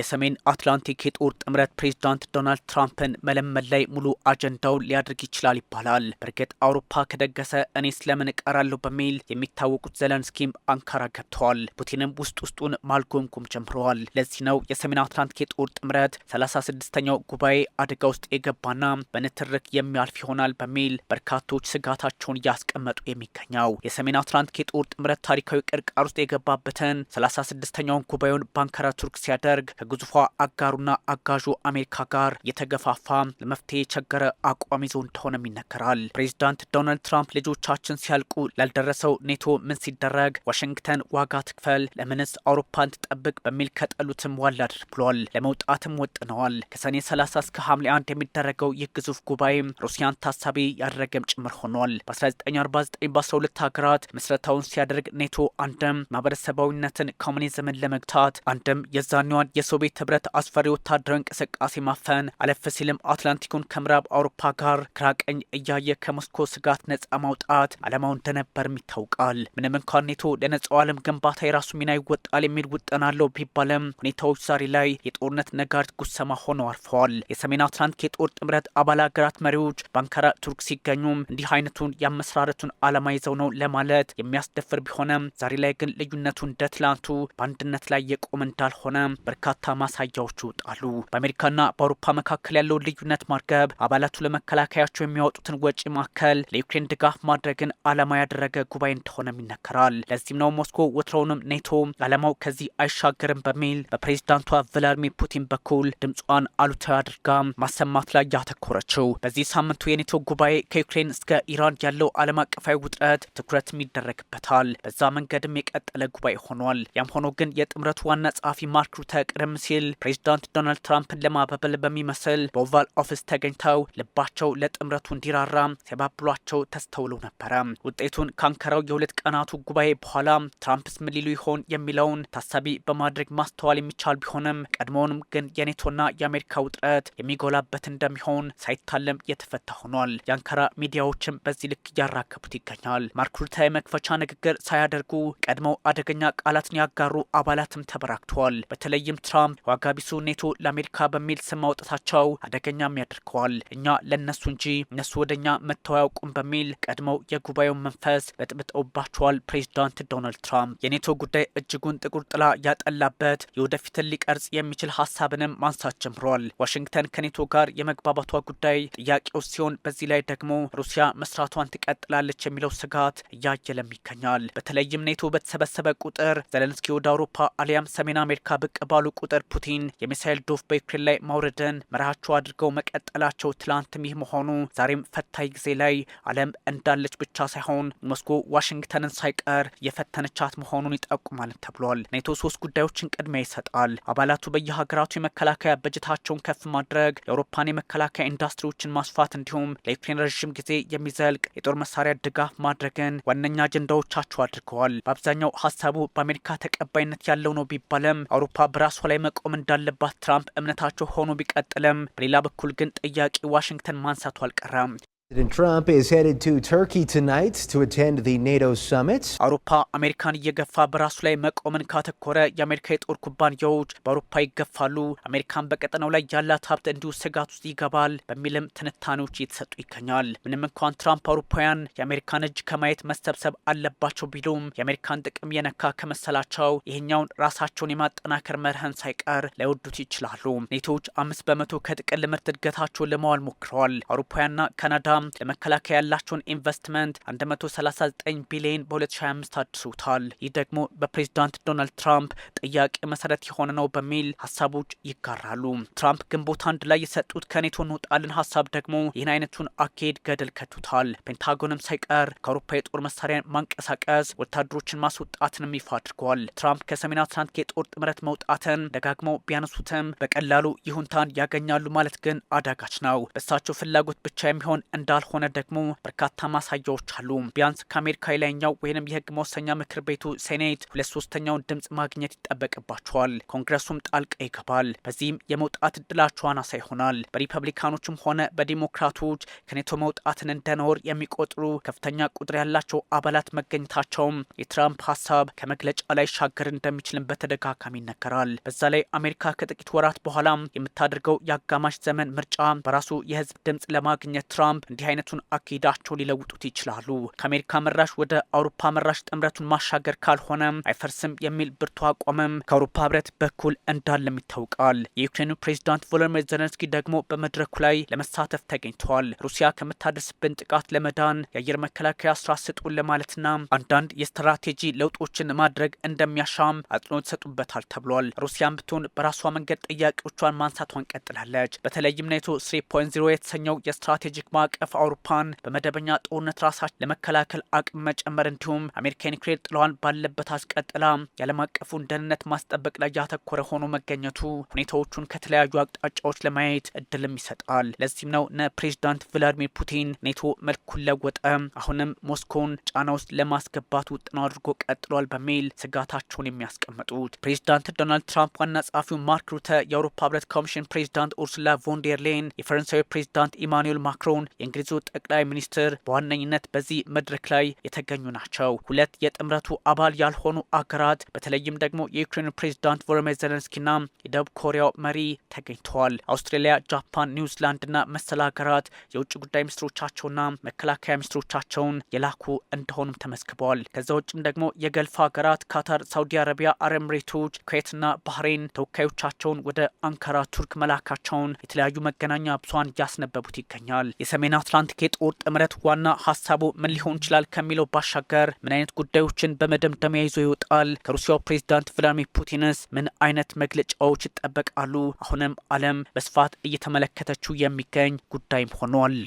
የሰሜን አትላንቲክ የጦር ጥምረት ፕሬዝዳንት ዶናልድ ትራምፕን መለመን ላይ ሙሉ አጀንዳውን ሊያደርግ ይችላል ይባላል። በእርግጥ አውሮፓ ከደገሰ እኔ ስለምን እቀራለሁ በሚል የሚታወቁት ዘለንስኪም አንካራ ገብተዋል። ፑቲንም ውስጡን ማልጎምጎም ጀምረዋል። ለዚህ ነው የሰሜን አትላንቲክ የጦር ጥምረት 36ኛው ጉባኤ አደጋ ውስጥ የገባና በንትርክ የሚያልፍ ይሆናል በሚል በርካቶች ስጋታቸውን እያስቀመጡ የሚገኘው የሰሜን አትላንቲክ የጦር ጥምረት ታሪካዊ ቅርቃር ውስጥ የገባበትን 36ኛውን ጉባኤውን በአንካራ ቱርክ ሲያደርግ ከግዙፏ አጋሩና አጋዡ አሜሪካ ጋር የተገፋፋ ለመፍትሄ የቸገረ አቋም ይዞ እንደሆነም ይነገራል። ፕሬዚዳንት ዶናልድ ትራምፕ ልጆቻችን ሲያልቁ ላልደረሰው ኔቶ ምን ሲደረግ ዋሽንግተን ዋጋ ትክፈል፣ ለምንስ አውሮፓን ትጠብቅ በሚል ከጠሉትም ዋላድር ብሏል። ለመውጣትም ወጥነዋል። ከሰኔ 30 እስከ ሐምሌ 1 የሚደረገው ይህ ግዙፍ ጉባኤ ሩሲያን ታሳቢ ያደረገም ጭምር ሆኗል። በ1949 በ12 ሀገራት ምስረታውን ሲያደርግ ኔቶ አንድም ማህበረሰባዊነትን ኮሙኒዝምን ለመግታት አንድም የዛኔዋን የሶቪየት ህብረት አስፈሪ ወታደራዊ እንቅስቃሴ ማፈን አለፍ ሲልም አትላንቲኩን ከምዕራብ አውሮፓ ጋር ግራቀኝ እያየ ከሞስኮ ስጋት ነጻ ማውጣት ዓላማው እንደነበርም ይታወቃል። ምንም እንኳን ኔቶ ለነጻው ዓለም ግንባታ የራሱ ሚና ይወጣል የሚል ውጥን አለው ቢባልም ሁኔታዎች ዛሬ ላይ የጦርነት ነጋሪት ጉሰማ ሆነው አርፈዋል። የሰሜን አትላንቲክ የጦር ጥምረት አባል ሀገራት መሪዎች በአንካራ ቱርክ ሲገኙም እንዲህ አይነቱን የአመሰራረቱን ዓላማ ይዘው ነው ለማለት የሚያስደፍር ቢሆንም ዛሬ ላይ ግን ልዩነቱ እንደ ትላንቱ በአንድነት ላይ የቆመ እንዳልሆነ በርካታ ማሳያዎች ይወጣሉ። በአሜሪካና በአውሮፓ መካከል ያለው ልዩነት ማርገብ አባላቱ ለመከላከያቸው የሚያወጡትን ወጪ ማዕከል ለዩክሬን ድጋፍ ማድረግን ዓላማ ያደረገ ጉባኤ እንደሆነም ይነገራል። ለዚህም ነው ሞስኮ ወትሮውንም ኔቶ ዓላማው ከዚህ አይሻገርም በሚል በፕሬዝዳንቷ ቭላዲሚር ፑቲን በኩል ድምጿን አሉታዊ አድርጋ ማሰማት ላይ ያተኮረችው። በዚህ ሳምንቱ የኔቶ ጉባኤ ከዩክሬን እስከ ኢራን ያለው ዓለም አቀፋዊ ውጥረት ትኩረትም ይደረግበታል። በዛ መንገድም የቀጠለ ጉባኤ ሆኗል። ያም ሆኖ ግን የጥምረቱ ዋና ጸሐፊ ማርክ ሩተ ቀደም ሲል ፕሬዚዳንት ዶናልድ ትራምፕን ለማባበል በሚመስል በኦቫል ኦፊስ ተገኝተው ልባቸው ለጥምረቱ እንዲራራ ሲያባብሏቸው ተስተውለው ነበረ። ውጤቱን ከአንካራው የሁለት ቀናቱ ጉባኤ በኋላ ትራምፕስ ምን ሊሉ ይሆን የሚለውን ታሳቢ በማድረግ ማስተዋል የሚቻል ቢሆንም ቀድሞውንም ግን የኔቶና የአሜሪካ ውጥረት የሚጎላበት እንደሚሆን ሳይታለም የተፈታ ሆኗል። የአንካራ ሚዲያዎችም በዚህ ልክ እያራከቡት ይገኛል። ማርክ ሩተ የመክፈቻ ንግግር ሳያደርጉ ቀድመው አደገኛ ቃላትን ያጋሩ አባላትም ተበራክተዋል። በተለይም ትራምፕ ዋጋ ቢሱ ኔቶ ለአሜሪካ በሚል ስም ማውጣታቸው አደገኛም ያደርገዋል። እኛ ለነሱ እንጂ እነሱ ወደኛ መተው አያውቁም በሚል ቀድመው የጉባኤውን መንፈስ በጥብጠውባቸዋል። ፕሬዚዳንት ዶናልድ ትራምፕ የኔቶ ጉዳይ እጅጉን ጥቁር ጥላ ያጠላበት የወደፊትን ሊቀርጽ የሚችል ሀሳብንም ማንሳት ጀምሯል። ዋሽንግተን ከኔቶ ጋር የመግባባቷ ጉዳይ ጥያቄው ሲሆን፣ በዚህ ላይ ደግሞ ሩሲያ መስራቷን ትቀጥላለች የሚለው ስጋት እያየለም ይገኛል። በተለይም ኔቶ በተሰበሰበ ቁጥር ዘለንስኪ ወደ አውሮፓ አሊያም ሰሜን አሜሪካ ብቅ ባሉ ቁጥር ፑቲን የሚሳኤል ዶፍ በዩክሬን ላይ ማውረድን መርሃቸው አድርገው መቀጠላቸው ትላንትም ይህ መሆኑ ዛሬም ፈታኝ ጊዜ ላይ ዓለም እንዳለች ብቻ ሳይሆን ሞስኮ ዋሽንግተንን ሳይቀር የፈተነቻት መሆኑን ይጠቁማል ተብሏል። ኔቶ 3 ጉዳዮችን ቅድሚያ ይሰጣል። አባላቱ በየሀገራቱ የመከላከያ በጀታቸውን ከፍ ማድረግ፣ የአውሮፓን የመከላከያ ኢንዱስትሪዎችን ማስፋት እንዲሁም ለዩክሬን ረዥም ጊዜ የሚዘልቅ የጦር መሳሪያ ድጋፍ ማድረግን ዋነኛ አጀንዳዎቻቸው አድርገዋል። በአብዛኛው ሀሳቡ በአሜሪካ ተቀባይነት ያለው ነው ቢባልም አውሮፓ በራሷ ላይ መቆም እንዳለባት ትራምፕ እምነታቸው ሆኖ ቢቀጥልም በሌላ በኩል ግን ጥያቄ ዋሽንግተን ማንሳቱ አልቀረም። President Trump is headed to Turkey tonight to attend the NATO summit. አውሮፓ አሜሪካን እየገፋ በራሱ ላይ መቆምን ካተኮረ የአሜሪካ የጦር ኩባንያዎች በአውሮፓ ይገፋሉ፣ አሜሪካን በቀጠናው ላይ ያላት ሀብት እንዲሁ ስጋት ውስጥ ይገባል በሚልም ትንታኔዎች እየተሰጡ ይገኛል። ምንም እንኳን ትራምፕ አውሮፓውያን የአሜሪካን እጅ ከማየት መሰብሰብ አለባቸው ቢሉም የአሜሪካን ጥቅም የነካ ከመሰላቸው ይህኛውን ራሳቸውን የማጠናከር መርህን ሳይቀር ላይወዱት ይችላሉ። ኔቶዎች 5% ከጥቅል ምርት እድገታቸውን ለማዋል ሞክረዋል። አውሮፓውያንና ካናዳ ለመከላከያ ያላቸውን ኢንቨስትመንት 139 ቢሊዮን በ2025 አድርሶታል። ይህ ደግሞ በፕሬዚዳንት ዶናልድ ትራምፕ ጥያቄ መሰረት የሆነ ነው በሚል ሀሳቦች ይጋራሉ። ትራምፕ ግንቦት 1 ላይ የሰጡት ከኔቶ እንውጣለን ሀሳብ ደግሞ ይህን አይነቱን አካሄድ ገደል ከቱታል። ፔንታጎንም ሳይቀር ከአውሮፓ የጦር መሳሪያን ማንቀሳቀስ፣ ወታደሮችን ማስወጣትንም ይፋ አድርገዋል። ትራምፕ ከሰሜን አትላንቲክ የጦር ጥምረት መውጣትን ደጋግመው ቢያነሱትም በቀላሉ ይሁንታን ያገኛሉ ማለት ግን አዳጋች ነው። በእሳቸው ፍላጎት ብቻ የሚሆን እንዳልሆነ ደግሞ በርካታ ማሳያዎች አሉ። ቢያንስ ከአሜሪካ የላይኛው ወይንም የህግ መወሰኛ ምክር ቤቱ ሴኔት 2/3 ድምጽ ማግኘት ይጠበቅባቸዋል። ኮንግረሱም ጣልቃ ይገባል። በዚህም የመውጣት እድላቸው አናሳ ይሆናል። በሪፐብሊካኖችም ሆነ በዲሞክራቶች ከኔቶ መውጣትን እንደ ነውር የሚቆጥሩ ከፍተኛ ቁጥር ያላቸው አባላት መገኘታቸውም የትራምፕ ሀሳብ ከመግለጫ ላይ ሻገር እንደሚችልም በተደጋጋሚ ይነገራል። በዛ ላይ አሜሪካ ከጥቂት ወራት በኋላ የምታደርገው የአጋማሽ ዘመን ምርጫ በራሱ የህዝብ ድምጽ ለማግኘት ትራምፕ እንዲህ አይነቱን አካሄዳቸው ሊለውጡት ይችላሉ። ከአሜሪካ መራሽ ወደ አውሮፓ መራሽ ጥምረቱን ማሻገር ካልሆነ አይፈርስም የሚል ብርቱ አቋምም ከአውሮፓ ህብረት በኩል እንዳለም ይታወቃል። የዩክሬኑ ፕሬዚዳንት ቮሎዲሚር ዜሌንስኪ ደግሞ በመድረኩ ላይ ለመሳተፍ ተገኝተዋል። ሩሲያ ከምታደርስብን ጥቃት ለመዳን የአየር መከላከያ ስራ ስጡን ለማለትና አንዳንድ የስትራቴጂ ለውጦችን ማድረግ እንደሚያሻም አጽንኦት ሰጡበታል ተብሏል። ሩሲያን ብትሆን በራሷ መንገድ ጥያቄዎቿን ማንሳቷን ቀጥላለች። በተለይም ኔቶ 3.0 የተሰኘው የስትራቴጂክ ማዕቀፍ አውሮፓን በመደበኛ ጦርነት ራሳቸው ለመከላከል አቅም መጨመር እንዲሁም አሜሪካ ኒውክሌር ጥለዋን ባለበት አስቀጥላ የዓለም አቀፉን ደህንነት ማስጠበቅ ላይ ያተኮረ ሆኖ መገኘቱ ሁኔታዎቹን ከተለያዩ አቅጣጫዎች ለማየት እድልም ይሰጣል። ለዚህም ነው ፕሬዚዳንት ቭላዲሚር ፑቲን ኔቶ መልኩን ለወጠ፣ አሁንም ሞስኮውን ጫና ውስጥ ለማስገባት ውጥን አድርጎ ቀጥሏል በሚል ስጋታቸውን የሚያስቀምጡት ፕሬዚዳንት ዶናልድ ትራምፕ ዋና ጸሐፊው ማርክ ሩተ፣ የአውሮፓ ህብረት ኮሚሽን ፕሬዚዳንት ኡርሱላ ቮን ዴር ሌይን፣ የፈረንሳዊ ፕሬዚዳንት ኢማኑኤል ማክሮን፣ የእንግሊዙ ጠቅላይ ሚኒስትር በዋነኝነት በዚህ መድረክ ላይ የተገኙ ናቸው። ሁለት የጥምረቱ አባል ያልሆኑ አገራት በተለይም ደግሞ የዩክሬኑ ፕሬዚዳንት ቮሎዲሚር ዜሌንስኪና የደቡብ ኮሪያው መሪ ተገኝተዋል። አውስትራሊያ፣ ጃፓን፣ ኒውዚላንድና መሰል ሀገራት የውጭ ጉዳይ ሚኒስትሮቻቸውና መከላከያ ሚኒስትሮቻቸውን የላኩ እንደሆኑም ተመስግበዋል። ከዛ ውጭም ደግሞ የገልፍ ሀገራት ካታር፣ ሳውዲ አረቢያ፣ አረብ ኤሚሬቶች፣ ኩዌትና ባህሬን ተወካዮቻቸውን ወደ አንካራ ቱርክ መላካቸውን የተለያዩ መገናኛ ብዙሃን እያስነበቡት ይገኛል። የሰሜን አትላንቲክ የጦር ጥምረት ዋና ሀሳቡ ምን ሊሆን ይችላል ከሚለው ባሻገር ምን አይነት ጉዳዮችን በመደምደሚያ ይዞ ይወጣል? ከሩሲያው ፕሬዚዳንት ቭላዲሚር ፑቲንስ ምን አይነት መግለጫዎች ይጠበቃሉ? አሁንም ዓለም በስፋት እየተመለከተችው የሚገኝ ጉዳይም ሆኗል።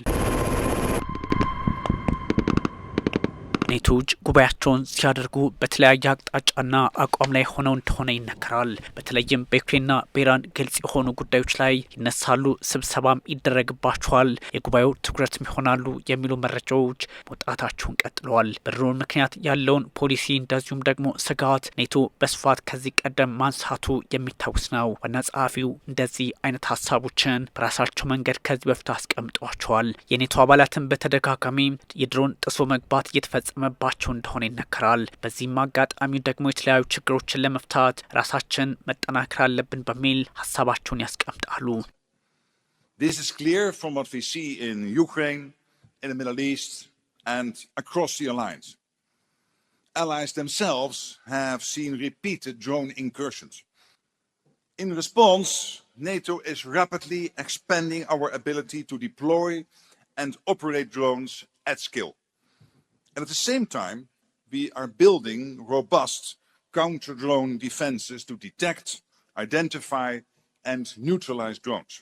ኔቶዎች ጉባኤያቸውን ሲያደርጉ በተለያየ አቅጣጫና አቋም ላይ ሆነው እንደሆነ ይነገራል። በተለይም በዩክሬንና በኢራን ግልጽ የሆኑ ጉዳዮች ላይ ይነሳሉ፣ ስብሰባም ይደረግባቸዋል፣ የጉባኤው ትኩረትም ይሆናሉ የሚሉ መረጃዎች መውጣታቸውን ቀጥለዋል። በድሮን ምክንያት ያለውን ፖሊሲ እንደዚሁም ደግሞ ስጋት ኔቶ በስፋት ከዚህ ቀደም ማንሳቱ የሚታወስ ነው። ዋና ጸሐፊው እንደዚህ አይነት ሀሳቦችን በራሳቸው መንገድ ከዚህ በፊት አስቀምጧቸዋል። የኔቶ አባላትን በተደጋጋሚ የድሮን ጥሶ መግባት እየተፈጸመ መባቸው እንደሆነ ይነገራል። በዚህም አጋጣሚ ደግሞ የተለያዩ ችግሮችን ለመፍታት ራሳችን መጠናከር አለብን በሚል ሀሳባቸውን ያስቀምጣሉ። This is clear from what we see in Ukraine, in the Middle East and across the alliance. Allies themselves have seen repeated drone incursions. In response, NATO is rapidly expanding our ability to deploy and operate drones at scale. And at the same time, we are building robust counter-drone defenses to detect, identify, and neutralize drones.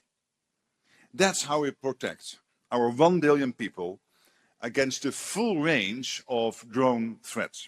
That's how we protect our 1 billion people against the full range of drone threats.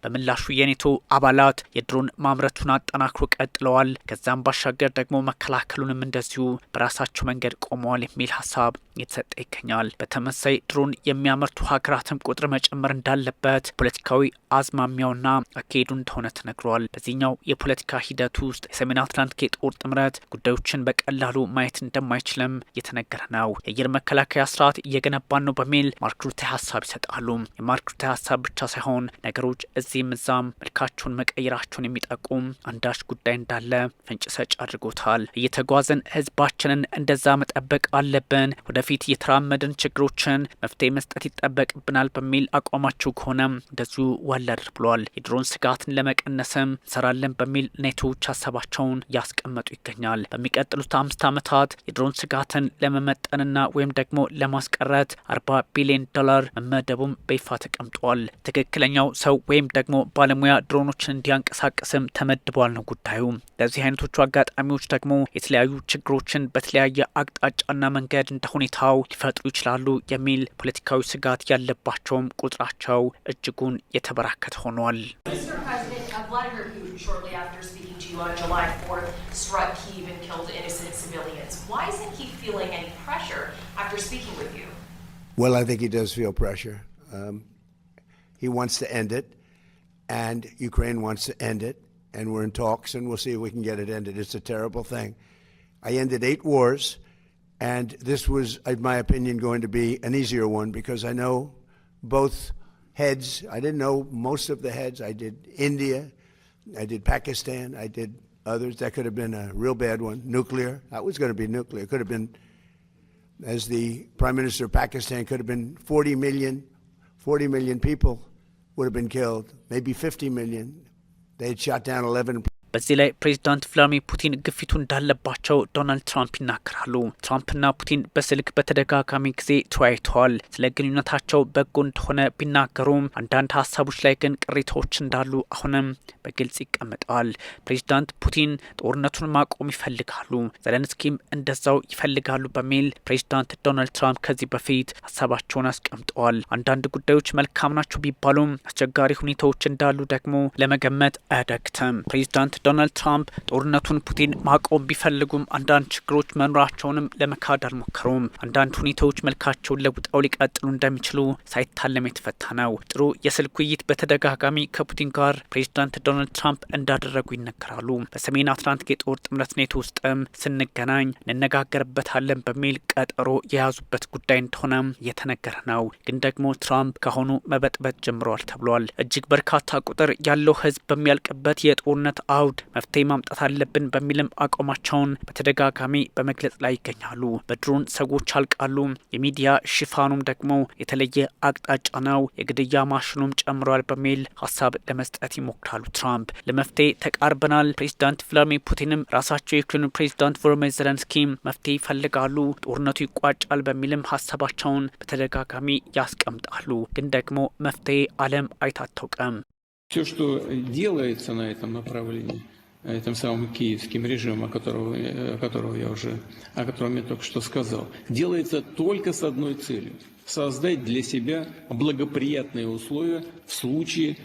በምላሹ የኔቶ አባላት የድሮን ማምረቱን አጠናክሮ ቀጥለዋል። ከዛም ባሻገር ደግሞ መከላከሉንም እንደዚሁ በራሳቸው መንገድ ቆመዋል የሚል ሀሳብ እየተሰጠ ይገኛል። በተመሳይ ድሮን የሚያመርቱ ሀገራትም ቁጥር መጨመር እንዳለበት ፖለቲካዊ አዝማሚያውና አካሄዱ እንደሆነ ተነግሯል። በዚህኛው የፖለቲካ ሂደት ውስጥ የሰሜን አትላንቲክ የጦር ጥምረት ጉዳዮችን በቀላሉ ማየት እንደማይችልም እየተነገረ ነው። የአየር መከላከያ ስርዓት እየገነባን ነው በሚል ማርክ ሩተ ሀሳብ ይሰጣሉ። የማርክ ሩተ ሀሳብ ብቻ ሳይሆን ነገሮች እዚህም እዛም መልካቸውን መቀየራቸውን የሚጠቁም አንዳች ጉዳይ እንዳለ ፍንጭ ሰጭ አድርጎታል። እየተጓዘን ህዝባችንን እንደዛ መጠበቅ አለብን፣ ወደፊት የተራመድን ችግሮችን መፍትሄ መስጠት ይጠበቅብናል በሚል አቋማቸው ከሆነም እንደዚሁ ወለድ ብሏል። የድሮን ስጋትን ለመቀነስም እንሰራለን በሚል ኔቶዎች ሀሳባቸውን እያስቀመጡ ይገኛል። በሚቀጥሉት 5 ዓመታት የድሮን ስጋትን ለመመጠንና ወይም ደግሞ ለማስቀረት $40 ቢሊዮን መመደቡም በይፋ ተቀምጧል። ትክክለኛው ሰው ወይም ደግሞ ባለሙያ ድሮኖችን እንዲያንቀሳቀስም ተመድቧል ነው ጉዳዩ። ለዚህ አይነቶቹ አጋጣሚዎች ደግሞ የተለያዩ ችግሮችን በተለያየ አቅጣጫና መንገድ እንደ ሁኔታው ሊፈጥሩ ይችላሉ የሚል ፖለቲካዊ ስጋት ያለባቸውም ቁጥራቸው እጅጉን የተበራከተ ሆኗል። On July 4th, struck Kyiv and killed innocent civilians. Why isn't he feeling any pressure after speaking with you? Well, I think he does feel pressure. He wants to end it, and Ukraine wants to end it, and we're in talks, and we'll see if we can get it ended. It's a terrible thing. I ended 8 wars, and this was, in my opinion, going to be an easier one because I know both heads. I didn't know most of the heads. I did India, I did Pakistan, I did others. That could have been a real bad one. Nuclear. That was going to be nuclear. It could have been, as the Prime Minister of Pakistan, could have been 40 million people would have been killed, maybe 50 million. They had shot down 11. በዚህ ላይ ፕሬዚዳንት ቭላድሚር ፑቲን ግፊቱ እንዳለባቸው ዶናልድ ትራምፕ ይናገራሉ። ትራምፕና ፑቲን በስልክ በተደጋጋሚ ጊዜ ተወያይተዋል። ስለ ግንኙነታቸው በጎ እንደሆነ ቢናገሩም አንዳንድ ሀሳቦች ላይ ግን ቅሬታዎች እንዳሉ አሁንም በግልጽ ይቀመጣል። ፕሬዚዳንት ፑቲን ጦርነቱን ማቆም ይፈልጋሉ፣ ዘለንስኪም እንደዛው ይፈልጋሉ በሚል ፕሬዚዳንት ዶናልድ ትራምፕ ከዚህ በፊት ሀሳባቸውን አስቀምጠዋል። አንዳንድ ጉዳዮች መልካም ናቸው ቢባሉም አስቸጋሪ ሁኔታዎች እንዳሉ ደግሞ ለመገመት አያዳግትም። ፕሬዚዳንት ዶናልድ ትራምፕ ጦርነቱን ፑቲን ማቆም ቢፈልጉም አንዳንድ ችግሮች መኖራቸውንም ለመካድ አልሞከሩም። አንዳንድ ሁኔታዎች መልካቸውን ለውጠው ሊቀጥሉ እንደሚችሉ ሳይታለም የተፈታ ነው። ጥሩ የስልክ ውይይት በተደጋጋሚ ከፑቲን ጋር ፕሬዚዳንት ዶናልድ ትራምፕ እንዳደረጉ ይነገራሉ። በሰሜን አትላንቲክ የጦር ጥምረት ኔቶ ውስጥም ስንገናኝ እንነጋገርበታለን በሚል ቀጠሮ የያዙበት ጉዳይ እንደሆነም እየተነገረ ነው። ግን ደግሞ ትራምፕ ካሁኑ መበጥበጥ ጀምረዋል ተብሏል። እጅግ በርካታ ቁጥር ያለው ሕዝብ በሚያልቅበት የጦርነት አውድ መፍትሄ ማምጣት አለብን በሚልም አቋማቸውን በተደጋጋሚ በመግለጽ ላይ ይገኛሉ። በድሮን ሰዎች አልቃሉ፣ የሚዲያ ሽፋኑም ደግሞ የተለየ አቅጣጫ ነው፣ የግድያ ማሽኑም ጨምሯል በሚል ሀሳብ ለመስጠት ይሞክራሉ። ትራምፕ ለመፍትሄ ተቃርበናል፣ ፕሬዚዳንት ቭላድሚር ፑቲንም ራሳቸው የዩክሬኑ ፕሬዚዳንት ቮሎዲሚር ዘለንስኪም መፍትሄ ይፈልጋሉ፣ ጦርነቱ ይቋጫል በሚልም ሀሳባቸውን በተደጋጋሚ ያስቀምጣሉ። ግን ደግሞ መፍትሄ ዓለም አይታተውቀም። Все, что делается на этом направлении, этим самым киевским режимом, о котором я только что сказал, делается только с одной целью – создать для себя благоприятные условия в случае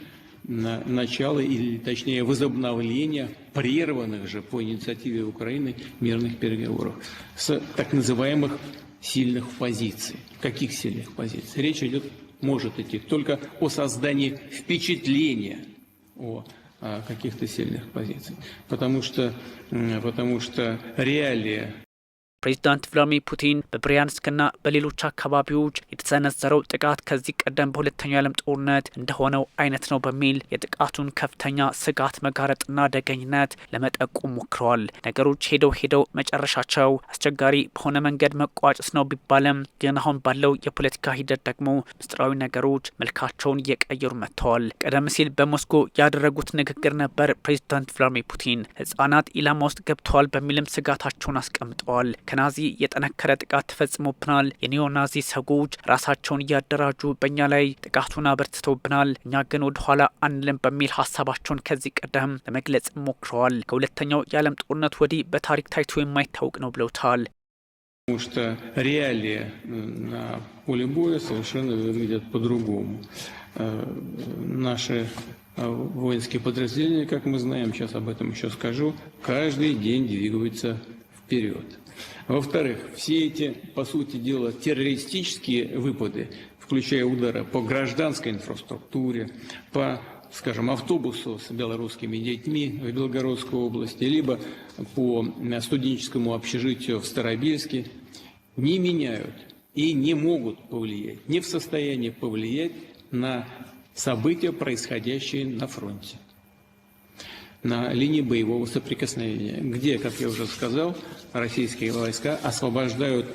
начала или, точнее, возобновления прерванных же по инициативе Украины мирных переговоров с так называемых сильных позиций. Каких сильных позиций? Речь идет может идти только о создании впечатления о каких-то сильных позициях, потому что реалия ፕሬዚዳንት ቭላድሚር ፑቲን በብሪያንስክና በሌሎች አካባቢዎች የተሰነዘረው ጥቃት ከዚህ ቀደም በሁለተኛው የዓለም ጦርነት እንደሆነው አይነት ነው በሚል የጥቃቱን ከፍተኛ ስጋት መጋረጥና አደገኝነት ለመጠቆም ሞክረዋል። ነገሮች ሄደው መጨረሻቸው አስቸጋሪ በሆነ መንገድ መቋጨት ነው ቢባልም ግን አሁን ባለው የፖለቲካ ሂደት ደግሞ ምስጢራዊ ነገሮች መልካቸውን እየቀየሩ መጥተዋል። ቀደም ሲል በሞስኮ ያደረጉት ንግግር ነበር። ፕሬዚዳንት ቭላድሚር ፑቲን ህጻናት ኢላማ ውስጥ ገብተዋል በሚልም ስጋታቸውን አስቀምጠዋል። ከናዚ የጠነከረ ጥቃት ተፈጽሞብናል፣ የኒዮናዚ ሰዎች ራሳቸውን እያደራጁ በእኛ ላይ ጥቃቱን አበርትተውብናል፣ እኛ ግን ወደ ኋላ አንልም በሚል ሀሳባቸውን ከዚህ ቀደም ለመግለጽ ሞክረዋል። ከሁለተኛው የዓለም ጦርነት ወዲህ በታሪክ ታይቶ የማይታወቅ ነው ብለውታል። Потому что реалии на поле боя совершенно выглядят по-другому. Наши воинские подразделения, как мы знаем, сейчас об этом еще скажу, каждый день двигаются вперед. Во-вторых, все эти, по сути дела, террористические выпады, включая удары по гражданской инфраструктуре, по, скажем, автобусу с белорусскими детьми в Белгородской области, либо по студенческому общежитию в Старобельске, не меняют и не могут повлиять, не в состоянии повлиять на события, происходящие на фронте, на линии боевого соприкосновения, где, как я уже сказал, российские войска освобождают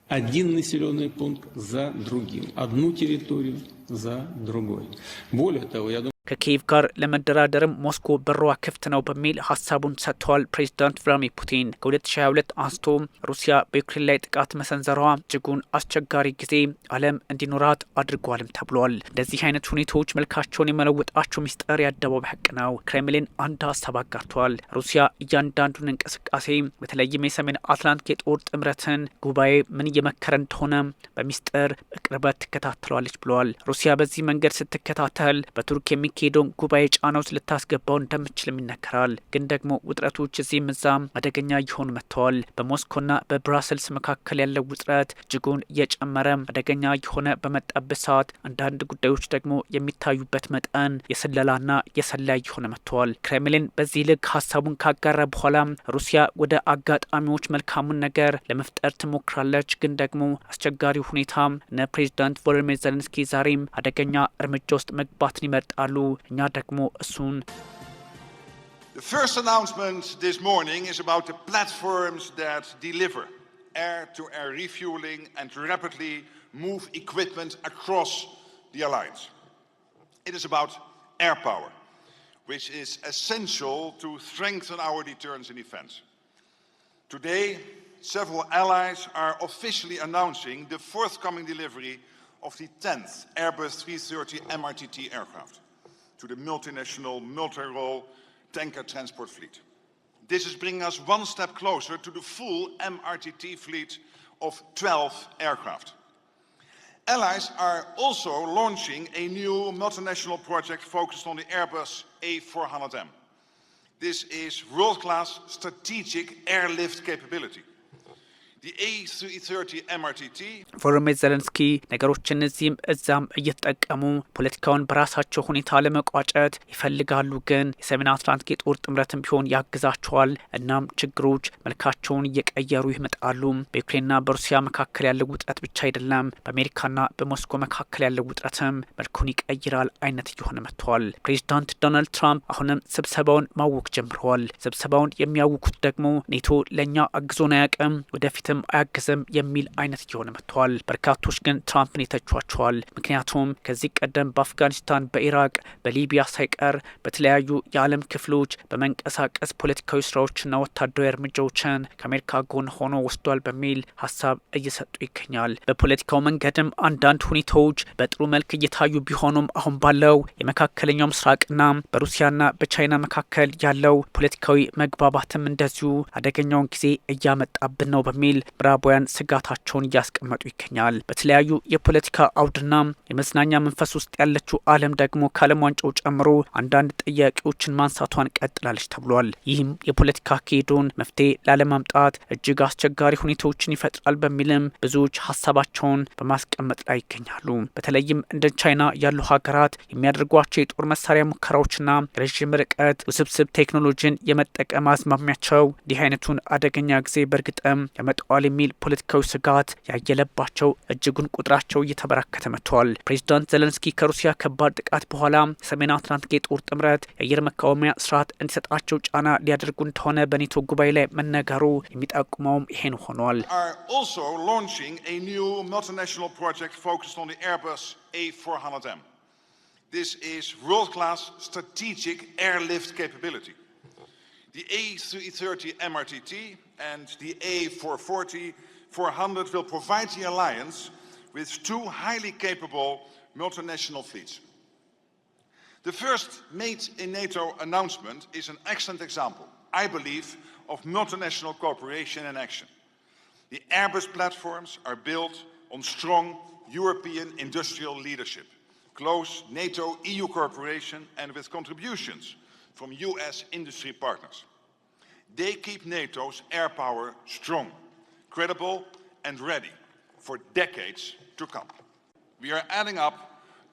один населенный пункт за другим, одну территорию за другой. Более того, я думаю, ከኪየቭ ጋር ለመደራደርም ሞስኮ በሯ ክፍት ነው በሚል ሀሳቡን ሰጥተዋል። ፕሬዚዳንት ቭላድሚር ፑቲን ከ2022 አንስቶ ሩሲያ በዩክሬን ላይ ጥቃት መሰንዘሯ እጅጉን አስቸጋሪ ጊዜ ዓለም እንዲኖራት አድርጓልም ተብሏል። እንደዚህ አይነት ሁኔታዎች መልካቸውን የመለወጣቸው ሚስጥር የአደባባይ ሀቅ ነው። ክሬምሊን አንድ ሀሳብ አጋርቷል። ሩሲያ እያንዳንዱን እንቅስቃሴ በተለይም የሰሜን አትላንቲክ የጦር ጥምረትን ጉባኤ ምን እየመከረ እንደሆነ በሚስጥር በቅርበት ትከታተላለች ብለዋል። ሩሲያ በዚህ መንገድ ስትከታተል በቱርክ የሚካሄደውን ጉባኤ ጫና ውስጥ ልታስገባው እንደምችልም ይነገራል። ግን ደግሞ ውጥረቶች እዚህም እዛም አደገኛ እየሆኑ መጥተዋል። በሞስኮና በብራሰልስ መካከል ያለው ውጥረት እጅጉን እየጨመረ አደገኛ የሆነ በመጣበት ሰዓት አንዳንድ ጉዳዮች ደግሞ የሚታዩበት መጠን የስለላና የሰላ እየሆነ መጥተዋል። ክሬምሊን በዚህ ልክ ሀሳቡን ካጋራ በኋላ ሩሲያ ወደ አጋጣሚዎች መልካሙን ነገር ለመፍጠር ትሞክራለች። ግን ደግሞ አስቸጋሪ ሁኔታ እነ ፕሬዚዳንት ቮሎዲሚር ዜሌንስኪ ዛሬም አደገኛ እርምጃ ውስጥ መግባትን ይመርጣሉ። እኛ ደግሞ እሱን The first announcement this morning is about the platforms that deliver air-to-air refueling and rapidly move equipment across the alliance. It is about air power, which is essential to strengthen our deterrence and defense. Today, several allies are officially announcing the forthcoming delivery of the 10th Airbus 330 MRTT aircraft to the multinational, multi-role tanker transport fleet. This is bringing us one step closer to the full MRTT fleet of 12 aircraft. Allies are also launching a new multinational project focused on the Airbus A400M. This is world-class strategic airlift capability. The A330 MRTT ቮሎዲሚር ዜሌንስኪ ነገሮችን እዚህም እዛም እየተጠቀሙ ፖለቲካውን በራሳቸው ሁኔታ ለመቋጨት ይፈልጋሉ። ግን የሰሜን አትላንቲክ የጦር ጥምረትም ቢሆን ያግዛቸዋል። እናም ችግሮች መልካቸውን እየቀየሩ ይመጣሉ። በዩክሬንና በሩሲያ መካከል ያለው ውጥረት ብቻ አይደለም፣ በአሜሪካና በሞስኮ መካከል ያለው ውጥረትም መልኩን ይቀይራል አይነት እየሆነ መጥተዋል። ፕሬዚዳንት ዶናልድ ትራምፕ አሁንም ስብሰባውን ማወክ ጀምረዋል። ስብሰባውን የሚያውኩት ደግሞ ኔቶ ለእኛ አግዞን አያውቅም፣ ወደፊትም አያግዝም የሚል አይነት እየሆነ መጥተዋል። በርካቶች ግን ትራምፕን የተቿቸዋል። ምክንያቱም ከዚህ ቀደም በአፍጋኒስታን፣ በኢራቅ፣ በሊቢያ ሳይቀር በተለያዩ የዓለም ክፍሎች በመንቀሳቀስ ፖለቲካዊ ስራዎችና ወታደራዊ እርምጃዎችን ከአሜሪካ ጎን ሆኖ ወስዷል በሚል ሀሳብ እየሰጡ ይገኛል። በፖለቲካው መንገድም አንዳንድ ሁኔታዎች በጥሩ መልክ እየታዩ ቢሆኑም አሁን ባለው የመካከለኛው ምስራቅና በሩሲያና በቻይና መካከል ያለው ፖለቲካዊ መግባባትም እንደዚሁ አደገኛውን ጊዜ እያመጣብን ነው በሚል ምዕራባውያን ስጋታቸውን እያስቀመጡ ይገኛል። በተለያዩ የፖለቲካ አውድና የመዝናኛ መንፈስ ውስጥ ያለችው ዓለም ደግሞ ከዓለም ዋንጫው ጨምሮ አንዳንድ ጥያቄዎችን ማንሳቷን ቀጥላለች ተብሏል። ይህም የፖለቲካ አካሄዱን መፍትሄ ላለማምጣት እጅግ አስቸጋሪ ሁኔታዎችን ይፈጥራል በሚልም ብዙዎች ሀሳባቸውን በማስቀመጥ ላይ ይገኛሉ። በተለይም እንደ ቻይና ያሉ ሀገራት የሚያደርጓቸው የጦር መሳሪያ ሙከራዎችና ረዥም ርቀት ውስብስብ ቴክኖሎጂን የመጠቀም አዝማሚያቸው እንዲህ አይነቱን አደገኛ ጊዜ በእርግጥም ያመጣዋል የሚል ፖለቲካዊ ስጋት ያየለባቸው እጅጉን ቁጥራቸው እየተበራከተ መጥተዋል። ፕሬዚዳንት ዜሌንስኪ ከሩሲያ ከባድ ጥቃት በኋላ የሰሜን አትላንቲክ የጦር ጥምረት የአየር መቃወሚያ ስርዓት እንዲሰጣቸው ጫና ሊያደርጉ እንደሆነ በኔቶ ጉባኤ ላይ መነገሩ የሚጠቁመውም ይሄን ሆኗል። This is world-class strategic airlift capability. The A330 MRTT and the A400 will provide the alliance with two highly capable multinational fleets. The first made in NATO announcement is an excellent example, I believe, of multinational cooperation in action. The Airbus platforms are built on strong European industrial leadership, close NATO-EU cooperation, and with contributions from US industry partners. They keep NATO's air power strong, credible, and ready for decades to come. We are adding up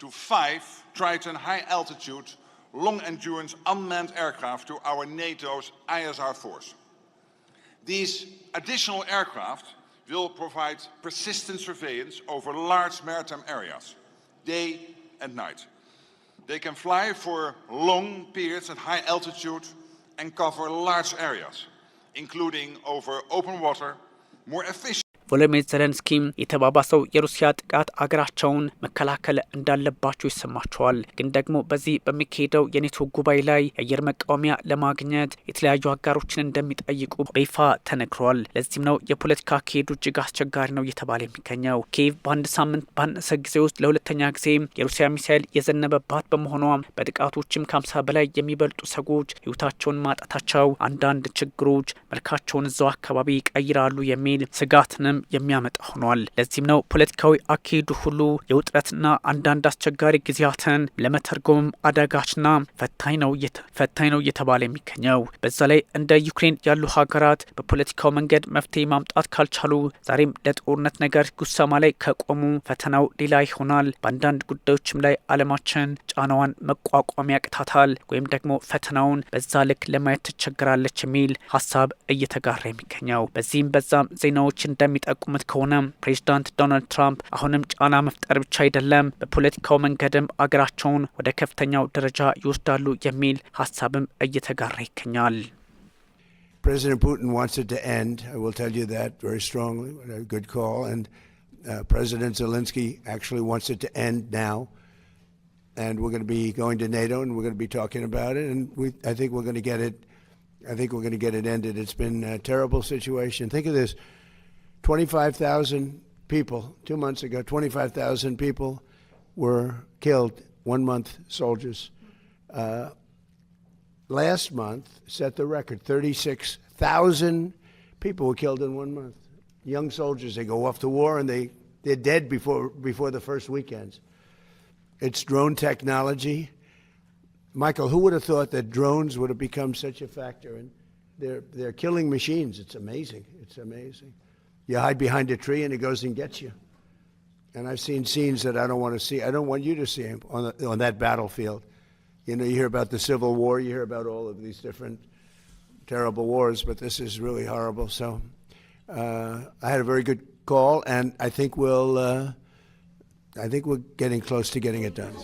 to 5 Triton high-altitude, long-endurance unmanned aircraft to our NATO's ISR force. These additional aircraft will provide persistent surveillance over large maritime areas, day and night. They can fly for long periods at high altitude and cover large areas, including over open water, more efficient. ቮሎዲሚር ዜሌንስኪ የተባባሰው የሩሲያ ጥቃት አገራቸውን መከላከል እንዳለባቸው ይሰማቸዋል። ግን ደግሞ በዚህ በሚካሄደው የኔቶ ጉባኤ ላይ የአየር መቃወሚያ ለማግኘት የተለያዩ አጋሮችን እንደሚጠይቁ በይፋ ተነግሯል። ለዚህም ነው የፖለቲካ አካሄዱ እጅግ አስቸጋሪ ነው እየተባለ የሚገኘው። ኪየቭ በአንድ ሳምንት ባነሰ ጊዜ ውስጥ ለሁለተኛ ጊዜ የሩሲያ ሚሳኤል የዘነበባት በመሆኗ በጥቃቶችም ከ50 በላይ የሚበልጡ ሰዎች ህይወታቸውን ማጣታቸው አንዳንድ ችግሮች መልካቸውን እዛው አካባቢ ይቀይራሉ የሚል ስጋትንም የሚያመጣ ሆኗል። ለዚህም ነው ፖለቲካዊ አካሄዱ ሁሉ የውጥረትና አንዳንድ አስቸጋሪ ጊዜያትን ለመተርጎም አዳጋችና ፈታኝ ነው እየተባለ የሚገኘው። በዛ ላይ እንደ ዩክሬን ያሉ ሀገራት በፖለቲካው መንገድ መፍትሄ ማምጣት ካልቻሉ፣ ዛሬም ለጦርነት ነገር ጉሰማ ላይ ከቆሙ ፈተናው ሌላ ይሆናል። በአንዳንድ ጉዳዮችም ላይ ዓለማችን ጫናዋን መቋቋም ያቅታታል ወይም ደግሞ ፈተናውን በዛ ልክ ለማየት ትቸግራለች የሚል ሀሳብ እየተጋራ የሚገኘው። በዚህም በዛም ዜናዎች እንደሚጠቁሙት ከሆነ ፕሬዚዳንት ዶናልድ ትራምፕ አሁንም ጫና መፍጠር ብቻ አይደለም፣ በፖለቲካው መንገድም አገራቸውን ወደ ከፍተኛው ደረጃ ይወስዳሉ የሚል ሀሳብም እየተጋራ ይገኛል። President Putin wants it to end. I will tell you that very strongly. A good call. And President Zelensky actually wants it to end now. And we're going to be going to NATO, and we're going to be talking about it. And I think we're going to get it. I think we're going to get it ended. It's been a terrible situation. Think of this: 25,000 people 2 months ago. 25,000 people were killed. 1 month, soldiers. Last month set the record. 36,000 people were killed in 1 month. Young soldiers, they go off to war and they're dead before the first weekends. It's drone technology. Michael, who would have thought that drones would have become such a factor? And they're killing machines. It's amazing. It's amazing. You hide behind a tree and it goes and gets you. And I've seen scenes that I don't want to see. I don't want you to see on that battlefield. You know, you hear about the Civil War, you hear about all of these different terrible wars, but this is really horrible. So I had a very good call, and I think we're getting close to getting it done.